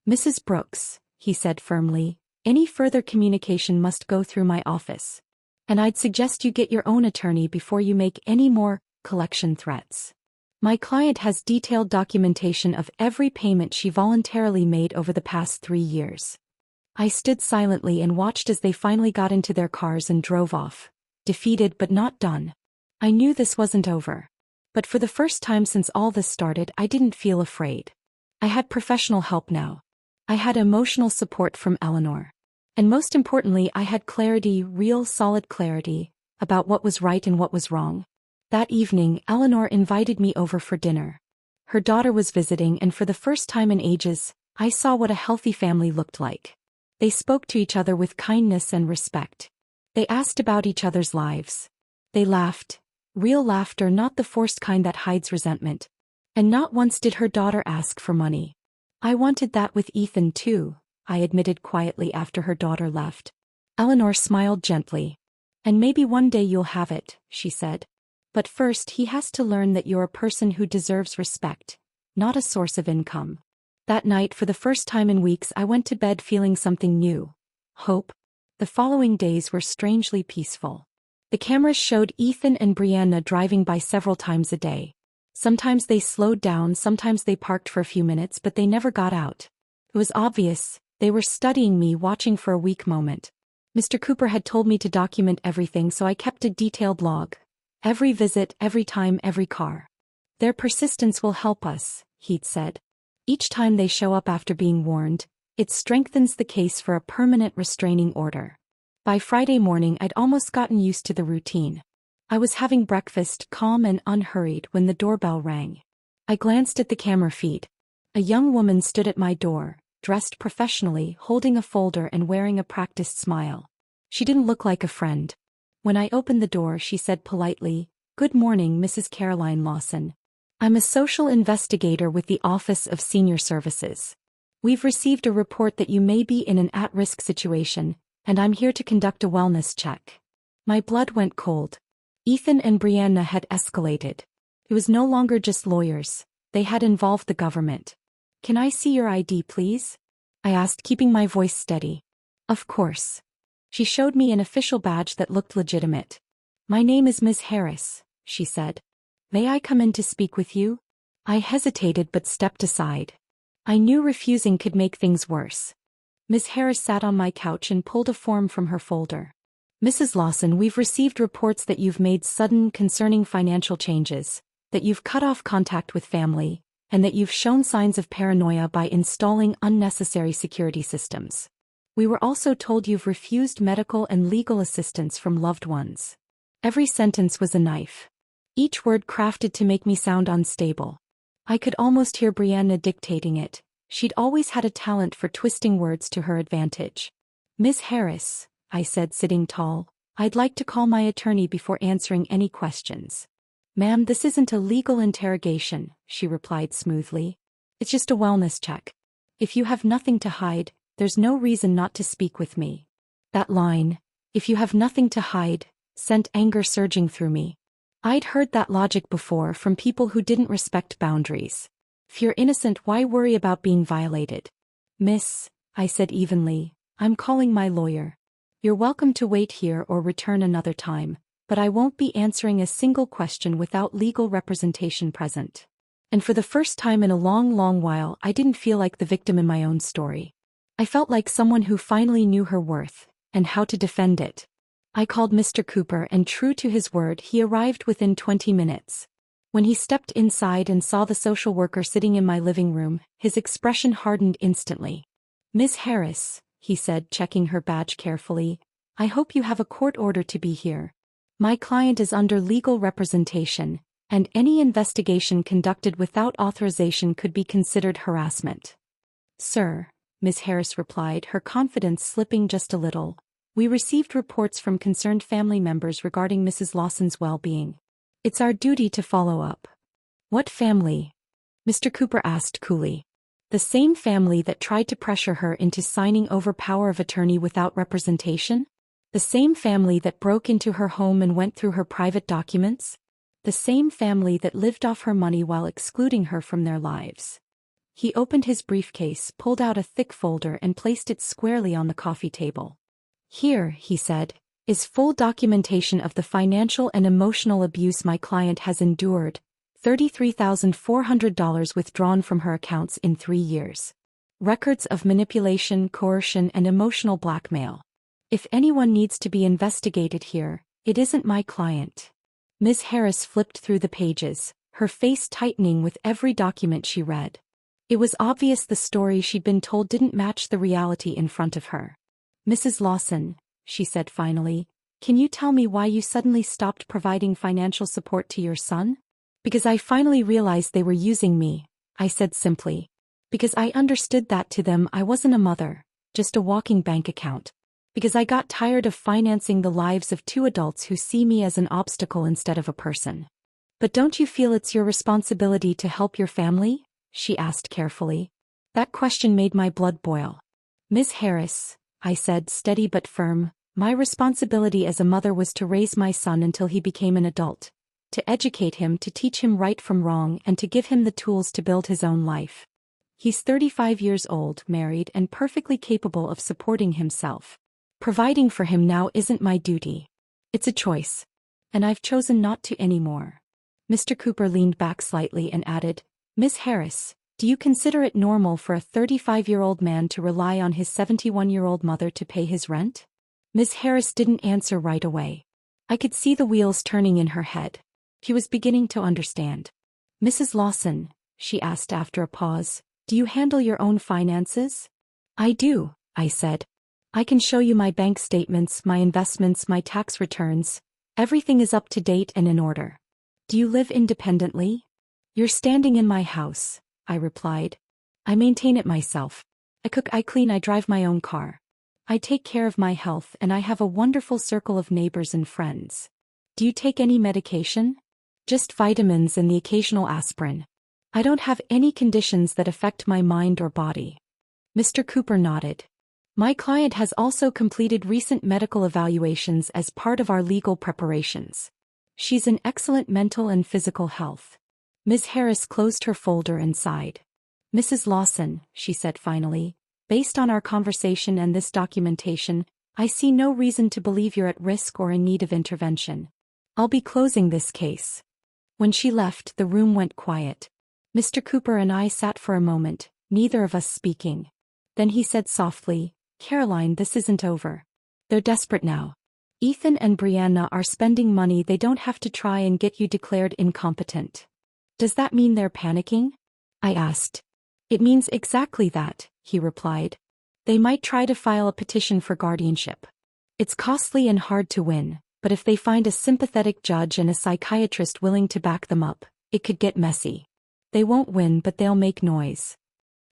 "Mrs. Brooks," he said firmly, "any further communication must go through my office. And I'd suggest you get your own attorney before you make any more collection threats. My client has detailed documentation of every payment she voluntarily made over the past 3 years." I stood silently and watched as they finally got into their cars and drove off, defeated but not done. I knew this wasn't over. But for the first time since all this started, I didn't feel afraid. I had professional help now. I had emotional support from Eleanor. And most importantly, I had clarity, real solid clarity, about what was right and what was wrong. That evening, Eleanor invited me over for dinner. Her daughter was visiting, and for the first time in ages, I saw what a healthy family looked like. They spoke to each other with kindness and respect. They asked about each other's lives. They laughed. Real laughter, not the forced kind that hides resentment. And not once did her daughter ask for money. "I wanted that with Ethan too," I admitted quietly after her daughter left. Eleanor smiled gently. "And maybe one day you'll have it," she said. "But first he has to learn that you're a person who deserves respect, not a source of income." That night, for the first time in weeks, I went to bed feeling something new. Hope. The following days were strangely peaceful. The cameras showed Ethan and Brianna driving by several times a day. Sometimes they slowed down, sometimes they parked for a few minutes, but they never got out. It was obvious. They were studying me, watching for a weak moment. Mr. Cooper had told me to document everything, so I kept a detailed log. Every visit, every time, every car. Their persistence will help us, he'd said. Each time they show up after being warned, it strengthens the case for a permanent restraining order. By Friday morning I'd almost gotten used to the routine. I was having breakfast, calm and unhurried, when the doorbell rang. I glanced at the camera feed. A young woman stood at my door, dressed professionally, holding a folder and wearing a practiced smile. She didn't look like a friend. When I opened the door, she said politely, "Good morning, Mrs. Caroline Lawson. I'm a social investigator with the Office of Senior Services. We've received a report that you may be in an at-risk situation, and I'm here to conduct a wellness check." My blood went cold. Ethan and Brianna had escalated. It was no longer just lawyers, they had involved the government. "Can I see your ID, please?" I asked, keeping my voice steady. "Of course." She showed me an official badge that looked legitimate. "My name is Ms. Harris," she said. "May I come in to speak with you?" I hesitated but stepped aside. I knew refusing could make things worse. Ms. Harris sat on my couch and pulled a form from her folder. "Mrs. Lawson, we've received reports that you've made sudden, concerning financial changes, that you've cut off contact with family, and that you've shown signs of paranoia by installing unnecessary security systems. We were also told you've refused medical and legal assistance from loved ones." Every sentence was a knife. Each word crafted to make me sound unstable. I could almost hear Brianna dictating it. She'd always had a talent for twisting words to her advantage. "Ms. Harris," I said, sitting tall, "I'd like to call my attorney before answering any questions." "Ma'am, this isn't a legal interrogation," she replied smoothly. "It's just a wellness check. If you have nothing to hide, there's no reason not to speak with me." That line, "if you have nothing to hide," sent anger surging through me. I'd heard that logic before from people who didn't respect boundaries. If you're innocent, why worry about being violated? "Miss," I said evenly, "I'm calling my lawyer. You're welcome to wait here or return another time, but I won't be answering a single question without legal representation present." And for the first time in a long, long while, I didn't feel like the victim in my own story. I felt like someone who finally knew her worth, and how to defend it. I called Mr. Cooper, and true to his word, he arrived within 20 minutes. When he stepped inside and saw the social worker sitting in my living room, his expression hardened instantly. "Ms. Harris," he said, checking her badge carefully, "I hope you have a court order to be here. My client is under legal representation, and any investigation conducted without authorization could be considered harassment." "Sir," Ms. Harris replied, her confidence slipping just a little, "we received reports from concerned family members regarding Mrs. Lawson's well-being. It's our duty to follow up." "What family?" Mr. Cooper asked coolly. "The same family that tried to pressure her into signing over power of attorney without representation? The same family that broke into her home and went through her private documents? The same family that lived off her money while excluding her from their lives." He opened his briefcase, pulled out a thick folder and placed it squarely on the coffee table. "Here," he said, "is full documentation of the financial and emotional abuse my client has endured, $33,400 withdrawn from her accounts in 3 years. Records of manipulation, coercion, and emotional blackmail. If anyone needs to be investigated here, it isn't my client." Ms. Harris flipped through the pages, her face tightening with every document she read. It was obvious the story she'd been told didn't match the reality in front of her. "Mrs. Lawson," she said finally, "can you tell me why you suddenly stopped providing financial support to your son?" "Because I finally realized they were using me," I said simply. "Because I understood that to them I wasn't a mother, just a walking bank account. Because I got tired of financing the lives of 2 adults who see me as an obstacle instead of a person." "But don't you feel it's your responsibility to help your family?" she asked carefully. That question made my blood boil. "Ms. Harris," I said, steady but firm, "my responsibility as a mother was to raise my son until he became an adult, to educate him, to teach him right from wrong, and to give him the tools to build his own life. He's 35 years old, married, and perfectly capable of supporting himself. Providing for him now isn't my duty. It's a choice. And I've chosen not to anymore." Mr. Cooper leaned back slightly and added, "Ms. Harris, do you consider it normal for a 35-year-old man to rely on his 71-year-old mother to pay his rent?" Ms. Harris didn't answer right away. I could see the wheels turning in her head. She was beginning to understand. Mrs. Lawson, she asked after a pause, do you handle your own finances? I do, I said. I can show you my bank statements, my investments, my tax returns. Everything is up to date and in order. Do you live independently? You're standing in my house, I replied. I maintain it myself. I cook, I clean, I drive my own car. I take care of my health and I have a wonderful circle of neighbors and friends. Do you take any medication? Just vitamins and the occasional aspirin. I don't have any conditions that affect my mind or body. Mr. Cooper nodded. My client has also completed recent medical evaluations as part of our legal preparations. She's in excellent mental and physical health. Ms. Harris closed her folder and sighed. Mrs. Lawson, she said finally, based on our conversation and this documentation, I see no reason to believe you're at risk or in need of intervention. I'll be closing this case. When she left, the room went quiet. Mr. Cooper and I sat for a moment, neither of us speaking. Then he said softly, Caroline, this isn't over. They're desperate now. Ethan and Brianna are spending money they don't have to try and get you declared incompetent. Does that mean they're panicking? I asked. It means exactly that, he replied. They might try to file a petition for guardianship. It's costly and hard to win, but if they find a sympathetic judge and a psychiatrist willing to back them up, it could get messy. They won't win, but they'll make noise.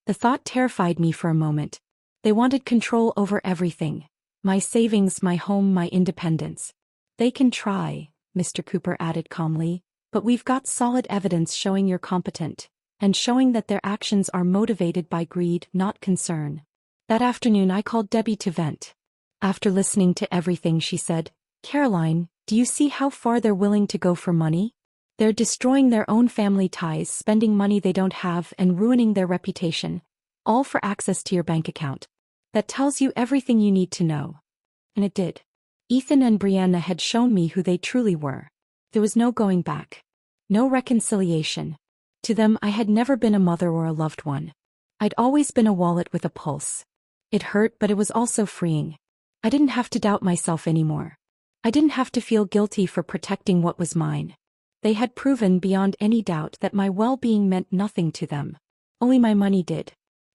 The thought terrified me for a moment. They wanted control over everything. My savings, my home, my independence. They can try, Mr. Cooper added calmly, but we've got solid evidence showing you're competent, and showing that their actions are motivated by greed, not concern. That afternoon I called Debbie to vent. After listening to everything she said, Caroline, do you see how far they're willing to go for money? They're destroying their own family ties, spending money they don't have and ruining their reputation, all for access to your bank account. That tells you everything you need to know. And it did. Ethan and Brianna had shown me who they truly were. There was no going back. No reconciliation. To them I had never been a mother or a loved one. I'd always been a wallet with a pulse. It hurt, but it was also freeing. I didn't have to doubt myself anymore. I didn't have to feel guilty for protecting what was mine. They had proven beyond any doubt that my well-being meant nothing to them. Only my money did.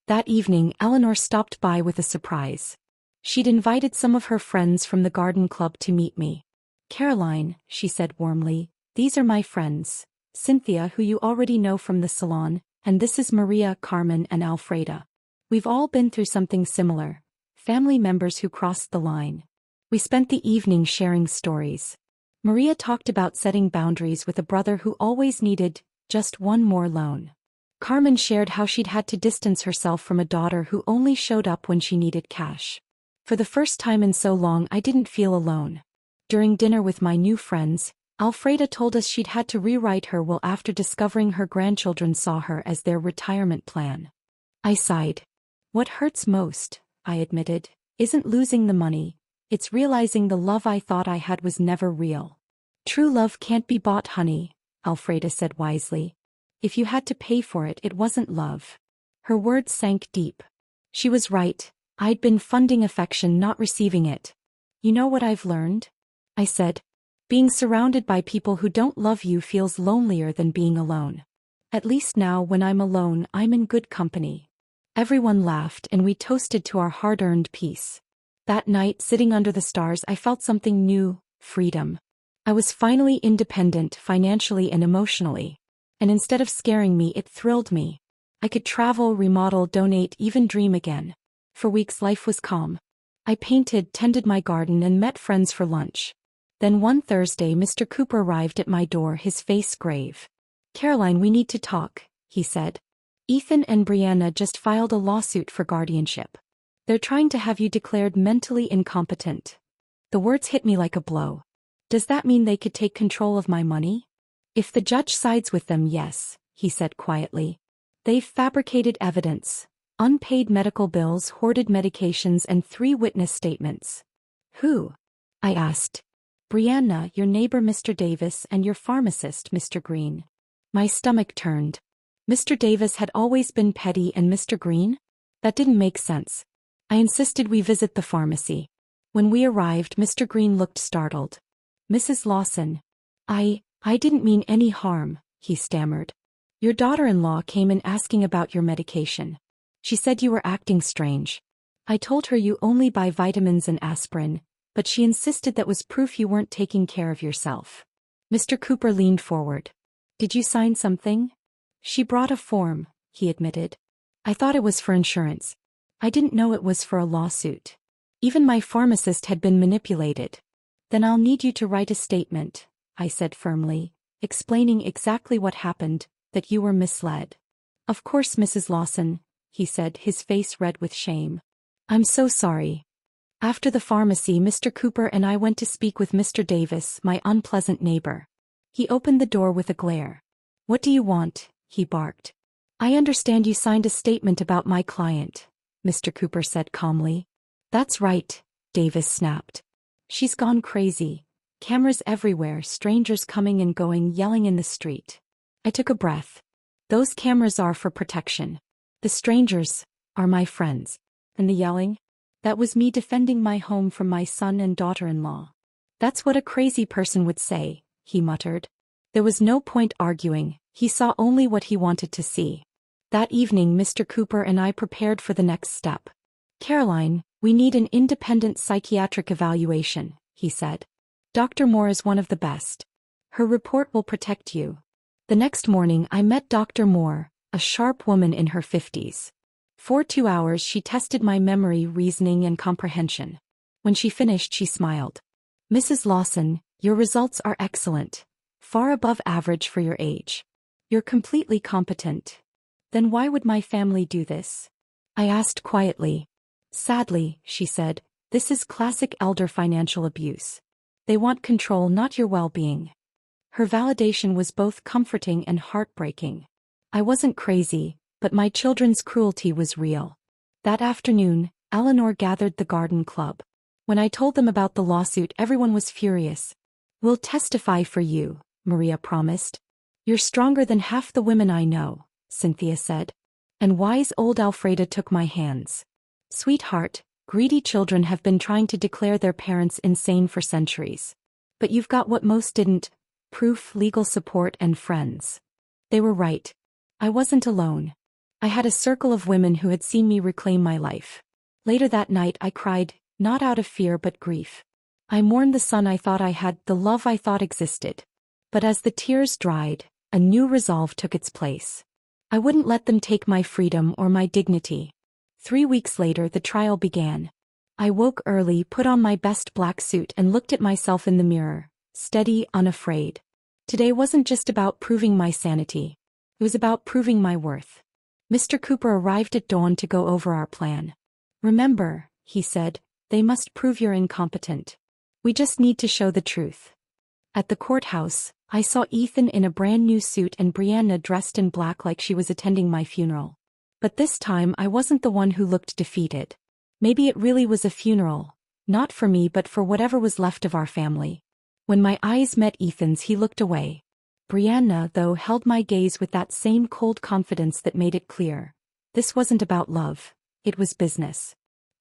That evening, Eleanor stopped by with a surprise. She'd invited some of her friends from the garden club to meet me. Caroline, she said warmly, these are my friends, Cynthia, who you already know from the salon, and this is Maria, Carmen, and Alfreda. We've all been through something similar. Family members who crossed the line. We spent the evening sharing stories. Maria talked about setting boundaries with a brother who always needed just one more loan. Carmen shared how she'd had to distance herself from a daughter who only showed up when she needed cash. For the first time in so long, I didn't feel alone. During dinner with my new friends, Alfreda told us she'd had to rewrite her will after discovering her grandchildren saw her as their retirement plan. I sighed. What hurts most, I admitted, isn't losing the money, it's realizing the love I thought I had was never real. True love can't be bought, honey, Alfreda said wisely. If you had to pay for it, it wasn't love. Her words sank deep. She was right. I'd been funding affection, not receiving it. You know what I've learned? I said. Being surrounded by people who don't love you feels lonelier than being alone. At least now, when I'm alone, I'm in good company. Everyone laughed and we toasted to our hard-earned peace. That night, sitting under the stars, I felt something new, freedom. I was finally independent financially and emotionally. And instead of scaring me, it thrilled me. I could travel, remodel, donate, even dream again. For weeks life was calm. I painted, tended my garden, and met friends for lunch. Then one Thursday Mr. Cooper arrived at my door, his face grave. Caroline, we need to talk, he said. Ethan and Brianna just filed a lawsuit for guardianship. They're trying to have you declared mentally incompetent. The words hit me like a blow. Does that mean they could take control of my money? If the judge sides with them, yes, he said quietly. They've fabricated evidence, unpaid medical bills, hoarded medications, and 3 witness statements. Who? I asked. Brianna, your neighbor Mr. Davis, and your pharmacist Mr. Green. My stomach turned. Mr. Davis had always been petty, and Mr. Green? That didn't make sense. I insisted we visit the pharmacy. When we arrived, Mr. Green looked startled. Mrs. Lawson. I didn't mean any harm, he stammered. Your daughter-in-law came in asking about your medication. She said you were acting strange. I told her you only buy vitamins and aspirin, but she insisted that was proof you weren't taking care of yourself. Mr. Cooper leaned forward. Did you sign something? She brought a form, he admitted. I thought it was for insurance. I didn't know it was for a lawsuit. Even my pharmacist had been manipulated. Then I'll need you to write a statement, I said firmly, explaining exactly what happened, that you were misled. Of course, Mrs. Lawson, he said, his face red with shame. I'm so sorry. After the pharmacy, Mr. Cooper and I went to speak with Mr. Davis, my unpleasant neighbor. He opened the door with a glare. What do you want? He barked. I understand you signed a statement about my client, Mr. Cooper said calmly. That's right, Davis snapped. She's gone crazy. Cameras everywhere, strangers coming and going, yelling in the street. I took a breath. Those cameras are for protection. The strangers are my friends. And the yelling? That was me defending my home from my son and daughter-in-law. That's what a crazy person would say, he muttered. There was no point arguing, he saw only what he wanted to see. That evening Mr. Cooper and I prepared for the next step. Caroline, we need an independent psychiatric evaluation, he said. Dr. Moore is one of the best. Her report will protect you. The next morning I met Dr. Moore, a sharp woman in her 50s. For 2 hours she tested my memory, reasoning and comprehension. When she finished she smiled. Mrs. Lawson, your results are excellent. Far above average for your age. You're completely competent. Then why would my family do this? I asked quietly. Sadly, she said, this is classic elder financial abuse. They want control, not your well-being. Her validation was both comforting and heartbreaking. I wasn't crazy, but my children's cruelty was real. That afternoon, Eleanor gathered the garden club. When I told them about the lawsuit, everyone was furious. We'll testify for you, Maria promised. You're stronger than half the women I know, Cynthia said. And wise old Alfreda took my hands. Sweetheart, greedy children have been trying to declare their parents insane for centuries. But you've got what most didn't: proof, legal support, and friends. They were right. I wasn't alone. I had a circle of women who had seen me reclaim my life. Later that night I cried, not out of fear but grief. I mourned the son I thought I had, the love I thought existed. But as the tears dried, a new resolve took its place. I wouldn't let them take my freedom or my dignity. 3 weeks later the trial began. I woke early, put on my best black suit and looked at myself in the mirror, steady, unafraid. Today wasn't just about proving my sanity. It was about proving my worth. Mr. Cooper arrived at dawn to go over our plan. Remember, he said, they must prove you're incompetent. We just need to show the truth. At the courthouse, I saw Ethan in a brand new suit and Brianna dressed in black like she was attending my funeral. But this time I wasn't the one who looked defeated. Maybe it really was a funeral, not for me but for whatever was left of our family. When my eyes met Ethan's, he looked away. Brianna, though, held my gaze with that same cold confidence that made it clear. This wasn't about love, it was business.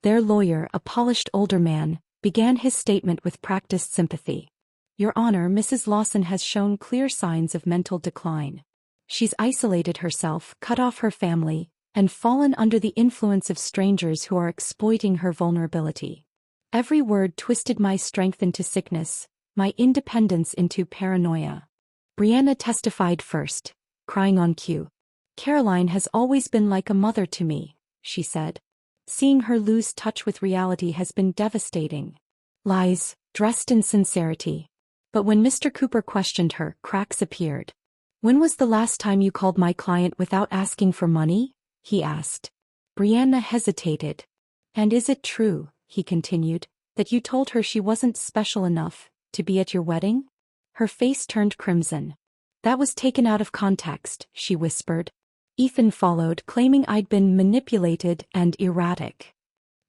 Their lawyer, a polished older man, began his statement with practiced sympathy. Your Honor, Mrs. Lawson has shown clear signs of mental decline. She's isolated herself, cut off her family, and fallen under the influence of strangers who are exploiting her vulnerability. Every word twisted my strength into sickness, my independence into paranoia. Brianna testified first, crying on cue. Caroline has always been like a mother to me, she said. Seeing her lose touch with reality has been devastating. Lies, dressed in sincerity. But when Mr. Cooper questioned her, cracks appeared. When was the last time you called my client without asking for money? He asked. Brianna hesitated. And is it true, he continued, that you told her she wasn't special enough to be at your wedding? Her face turned crimson. That was taken out of context, she whispered. Ethan followed, claiming I'd been manipulated and erratic.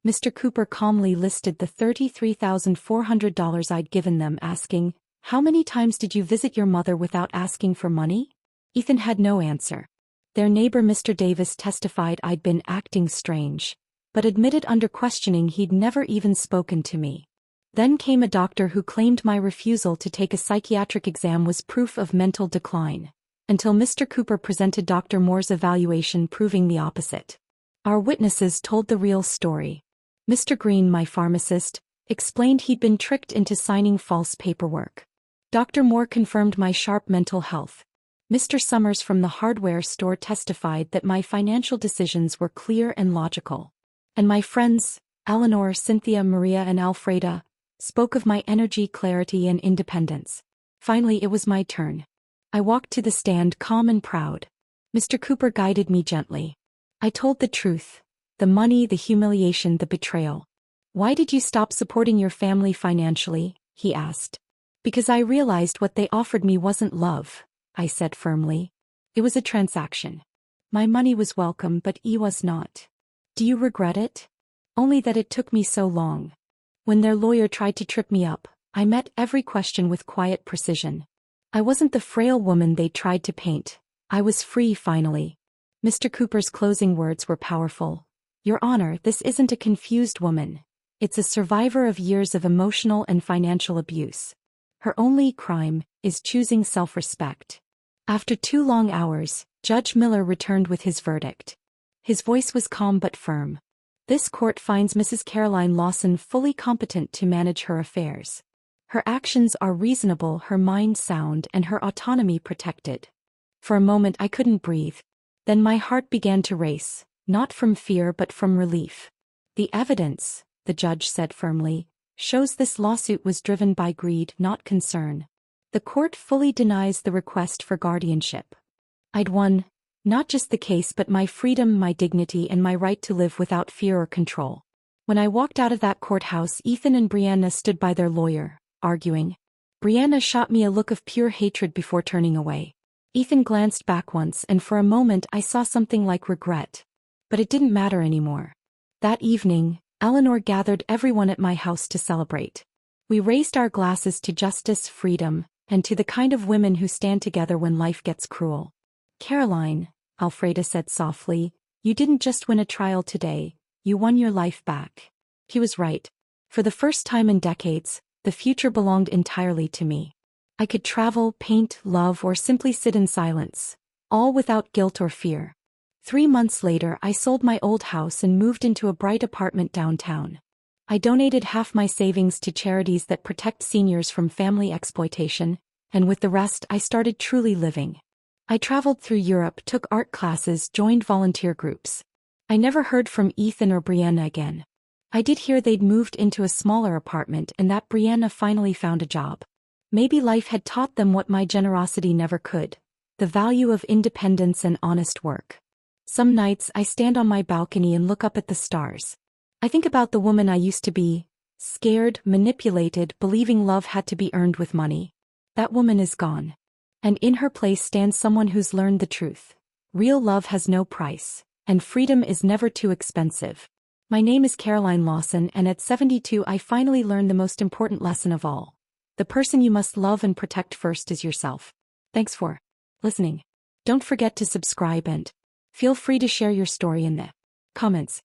Mr. Cooper calmly listed the $33,400 I'd given them, asking, how many times did you visit your mother without asking for money? Ethan had no answer. Their neighbor Mr. Davis testified I'd been acting strange, but admitted under questioning he'd never even spoken to me. Then came a doctor who claimed my refusal to take a psychiatric exam was proof of mental decline, until Mr. Cooper presented Dr. Moore's evaluation proving the opposite. Our witnesses told the real story. Mr. Green, my pharmacist, explained he'd been tricked into signing false paperwork. Dr. Moore confirmed my sharp mental health. Mr. Summers from the hardware store testified that my financial decisions were clear and logical. And my friends, Eleanor, Cynthia, Maria, and Alfreda, spoke of my energy, clarity, and independence. Finally, it was my turn. I walked to the stand calm and proud. Mr. Cooper guided me gently. I told the truth. The money, the humiliation, the betrayal. Why did you stop supporting your family financially? He asked. Because I realized what they offered me wasn't love, I said firmly. It was a transaction. My money was welcome, but it was not. Do you regret it? Only that it took me so long. When their lawyer tried to trip me up, I met every question with quiet precision. I wasn't the frail woman they tried to paint. I was free finally. Mr. Cooper's closing words were powerful. Your Honor, this isn't a confused woman. It's a survivor of years of emotional and financial abuse. Her only crime is choosing self-respect. After 2 long hours, Judge Miller returned with his verdict. His voice was calm but firm. This court finds Mrs. Caroline Lawson fully competent to manage her affairs. Her actions are reasonable, her mind sound, and her autonomy protected. For a moment I couldn't breathe. Then my heart began to race, not from fear but from relief. The evidence, the judge said firmly, shows this lawsuit was driven by greed, not concern. The court fully denies the request for guardianship. I'd won, not just the case but my freedom, my dignity, and my right to live without fear or control. When I walked out of that courthouse, Ethan and Brianna stood by their lawyer, arguing. Brianna shot me a look of pure hatred before turning away. Ethan glanced back once, and for a moment I saw something like regret. But it didn't matter anymore. That evening, Eleanor gathered everyone at my house to celebrate. We raised our glasses to justice, freedom, and to the kind of women who stand together when life gets cruel. Caroline, Alfreda said softly, you didn't just win a trial today, you won your life back. He was right. For the first time in decades, the future belonged entirely to me. I could travel, paint, love, or simply sit in silence, all without guilt or fear. 3 months later, I sold my old house and moved into a bright apartment downtown. I donated half my savings to charities that protect seniors from family exploitation, and with the rest I started truly living. I traveled through Europe, took art classes, joined volunteer groups. I never heard from Ethan or Brianna again. I did hear they'd moved into a smaller apartment and that Brianna finally found a job. Maybe life had taught them what my generosity never could, the value of independence and honest work. Some nights I stand on my balcony and look up at the stars. I think about the woman I used to be, scared, manipulated, believing love had to be earned with money. That woman is gone. And in her place stands someone who's learned the truth. Real love has no price, and freedom is never too expensive. My name is Caroline Lawson, and at 72 I finally learned the most important lesson of all. The person you must love and protect first is yourself. Thanks for listening. Don't forget to subscribe and feel free to share your story in the comments.